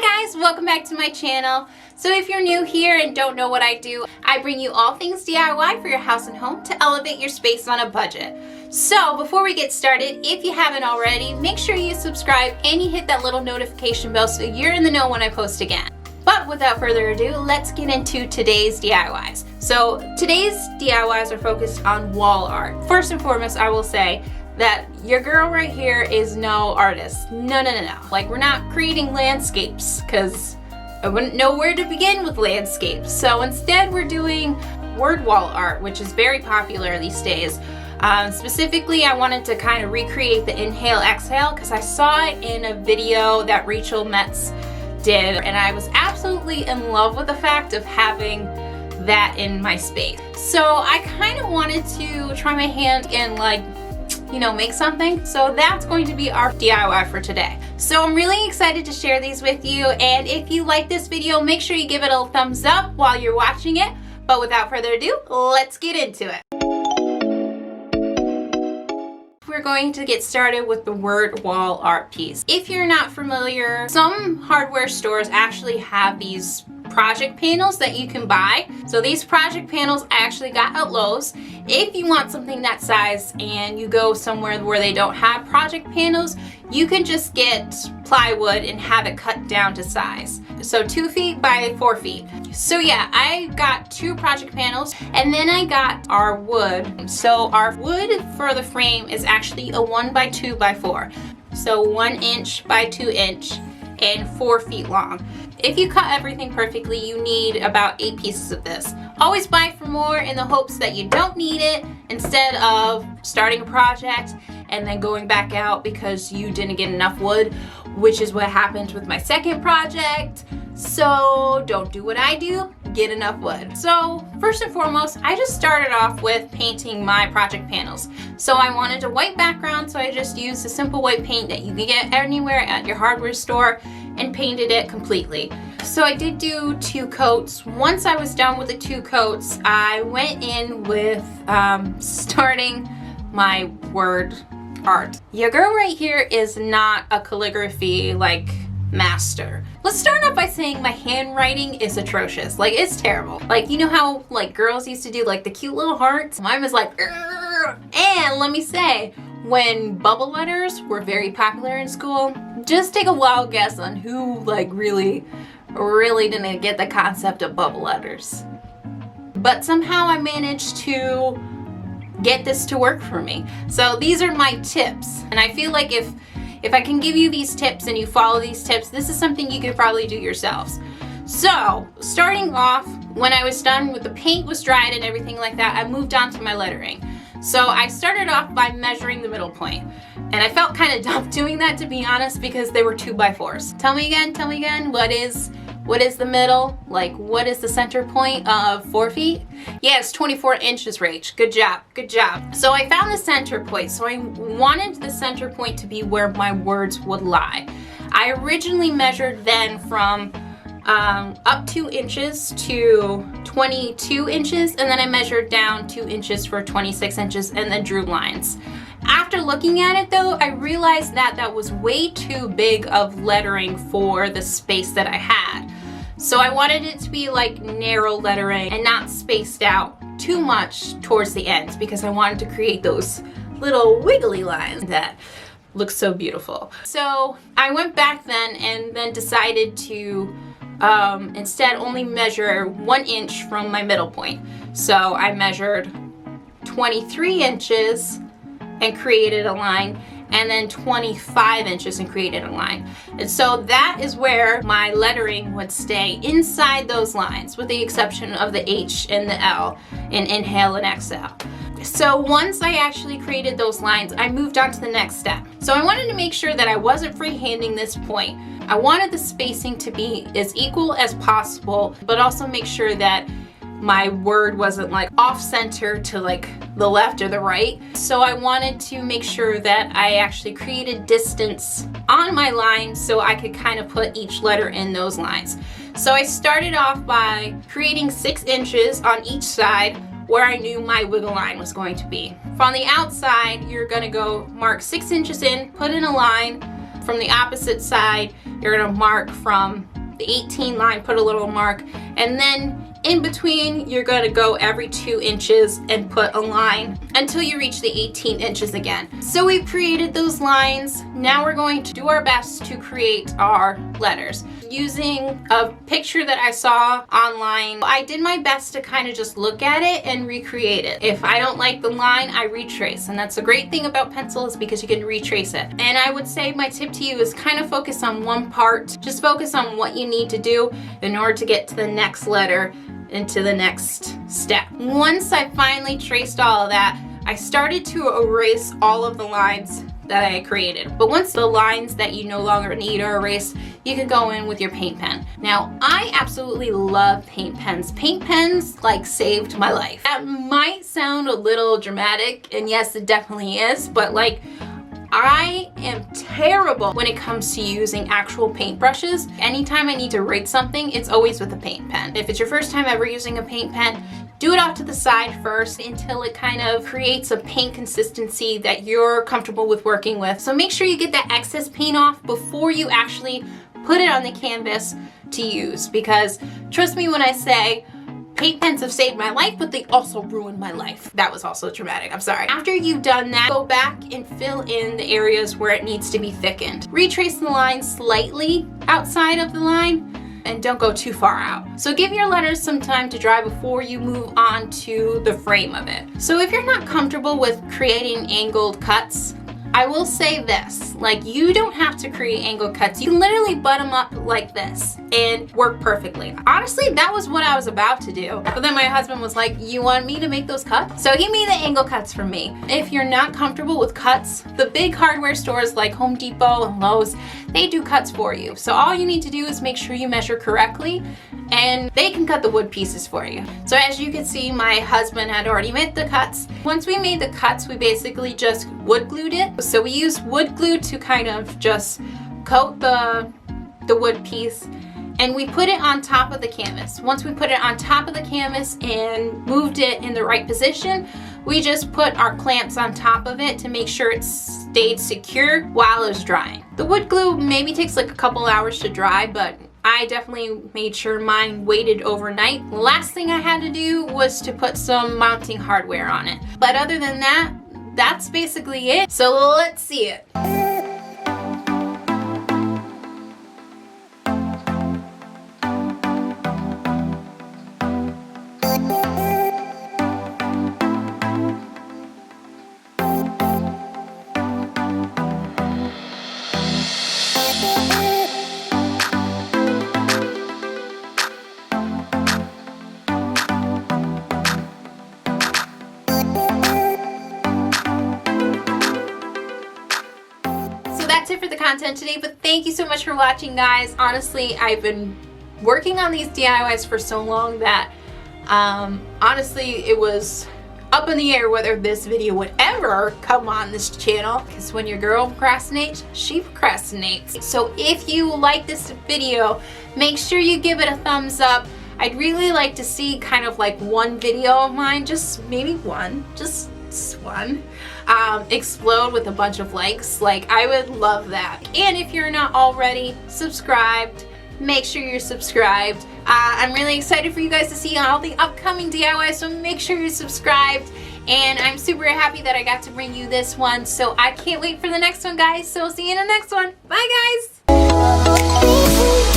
Hi guys, welcome back to my channel. So if you're new here and don't know what I do, I bring you all things DIY for your house and home to elevate your space on a budget. So before we get started, if you haven't already, make sure you subscribe and you hit that little notification bell so you're in the know when I post again. But without further ado, let's get into today's DIYs. So today's DIYs are focused on wall art. First and foremost, I will say that your girl right here is no artist. No. Like, we're not creating landscapes because I wouldn't know where to begin with landscapes. So instead we're doing word wall art, which is very popular these days. Specifically, I wanted to kind of recreate the inhale exhale because I saw it in a video that Rachel Metz did, and I was absolutely in love with the fact of having that in my space. So I kind of wanted to try my hand in, like, you know, make something. So that's going to be our DIY for today. So I'm really excited to share these with you, and if you like this video, make sure you give it a thumbs up while you're watching it. But without further ado, let's get into it. We're going to get started with the word wall art piece. If you're not familiar, some hardware stores actually have these project panels that you can buy. So these project panels I actually got at Lowe's. If you want something that size and you go somewhere where they don't have project panels, you can just get plywood and have it cut down to size. So 2 feet by 4 feet. So yeah, I got 2 project panels, and then I got our wood. So our wood for the frame is actually a 1 by 2 by 4. So 1 inch by 2 inch and 4 feet long. If you cut everything perfectly, you need about 8 pieces of this. Always buy for more in the hopes that you don't need it, instead of starting a project and then going back out because you didn't get enough wood, which is what happened with my second project. So don't do what I do, get enough wood. So first and foremost, I just started off with painting my project panels. So I wanted a white background, so I just used a simple white paint that you can get anywhere at your hardware store and painted it completely. So I did do 2 coats. Once I was done with the 2 coats, I went in with starting my word art. Your girl right here is not a calligraphy like master. Let's start off by saying my handwriting is atrocious. Like, it's terrible. Like, you know how like girls used to do like the cute little hearts? Mine was like, "Urgh." And let me say, when bubble letters were very popular in school, just take a wild guess on who like really didn't get the concept of bubble letters. But somehow I managed to get this to work for me. So these are my tips, and I feel like if I can give you these tips and you follow these tips, this is something you could probably do yourselves. So starting off, when I was done with the paint was dried and everything like that, I moved on to my lettering. So I started off by measuring the middle point, and I felt kind of dumb doing that, to be honest, because they were 2 by 4s. Tell me again, what is the middle? Like, what is the center point of 4 feet? Yeah, it's 24 inches, Rach. Good job. So I found the center point. So I wanted the center point to be where my words would lie. I originally measured then from up 2 inches to 22 inches, and then I measured down 2 inches for 26 inches and then drew lines. After looking at it though, I realized that that was way too big of lettering for the space that I had. So I wanted it to be like narrow lettering and not spaced out too much towards the ends, because I wanted to create those little wiggly lines that look so beautiful. So I went back then and then decided to instead only measure 1 inch from my middle point. So I measured 23 inches and created a line, and then 25 inches and created a line. And so that is where my lettering would stay inside those lines, with the exception of the H and the L in inhale and exhale. So once I actually created those lines, I moved on to the next step. So I wanted to make sure that I wasn't freehanding this point. I wanted the spacing to be as equal as possible, but also make sure that my word wasn't like off center to like the left or the right. So I wanted to make sure that I actually created distance on my line so I could kind of put each letter in those lines. So I started off by creating 6 inches on each side where I knew my wiggle line was going to be. From the outside, you're gonna go mark 6 inches in, put in a line. From the opposite side, you're gonna mark from the 18 line, put a little mark, and then in between, you're going to go every 2 inches and put a line until you reach the 18 inches again. So we've created those lines. Now we're going to do our best to create our letters. Using a picture that I saw online, I did my best to kind of just look at it and recreate it. If I don't like the line, I retrace. And that's a great thing about pencils because you can retrace it. And I would say my tip to you is kind of focus on one part. Just focus on what you need to do in order to get to the next letter into the next step. Once I finally traced all of that, I started to erase all of the lines that I created. But once the lines that you no longer need are erased, you can go in with your paint pen. Now, I absolutely love paint pens. Paint pens like saved my life. That might sound a little dramatic, and yes, it definitely is, but like, I am terrible when it comes to using actual paintbrushes. Anytime I need to write something, it's always with a paint pen. If it's your first time ever using a paint pen, do it off to the side first until it kind of creates a paint consistency that you're comfortable with working with. So make sure you get that excess paint off before you actually put it on the canvas to use, because trust me when I say, paint pens have saved my life, but they also ruined my life. That was also dramatic, I'm sorry. After you've done that, go back and fill in the areas where it needs to be thickened. Retrace the line slightly outside of the line and don't go too far out. So give your letters some time to dry before you move on to the frame of it. So if you're not comfortable with creating angled cuts, I will say this, like, you don't have to create angled cuts. You can literally butt them up like this and work perfectly. Honestly, that was what I was about to do. But then my husband was like, you want me to make those cuts? So he made the angle cuts for me. If you're not comfortable with cuts, the big hardware stores like Home Depot and Lowe's, they do cuts for you. So all you need to do is make sure you measure correctly and they can cut the wood pieces for you. So as you can see, my husband had already made the cuts. Once we made the cuts, we basically just wood glued it. So we used wood glue to kind of just coat the wood piece, and we put it on top of the canvas. Once we put it on top of the canvas and moved it in the right position, we just put our clamps on top of it to make sure it stayed secure while it was drying. The wood glue maybe takes like a couple hours to dry, but I definitely made sure mine waited overnight. The last thing I had to do was to put some mounting hardware on it. But other than that, that's basically it. So let's see it. That's it for the content today, but thank you so much for watching, guys. Honestly, I've been working on these DIYs for so long that honestly it was up in the air whether this video would ever come on this channel, because when your girl procrastinates, she procrastinates. So if you like this video, make sure you give it a thumbs up. I'd really like to see kind of like one video of mine, just maybe one, just one, explode with a bunch of likes. Like, I would love that. And if you're not already subscribed, make sure you're subscribed. I'm really excited for you guys to see all the upcoming DIYs, so make sure you're subscribed. And I'm super happy that I got to bring you this one, so I can't wait for the next one, guys. So see you in the next one. Bye, guys.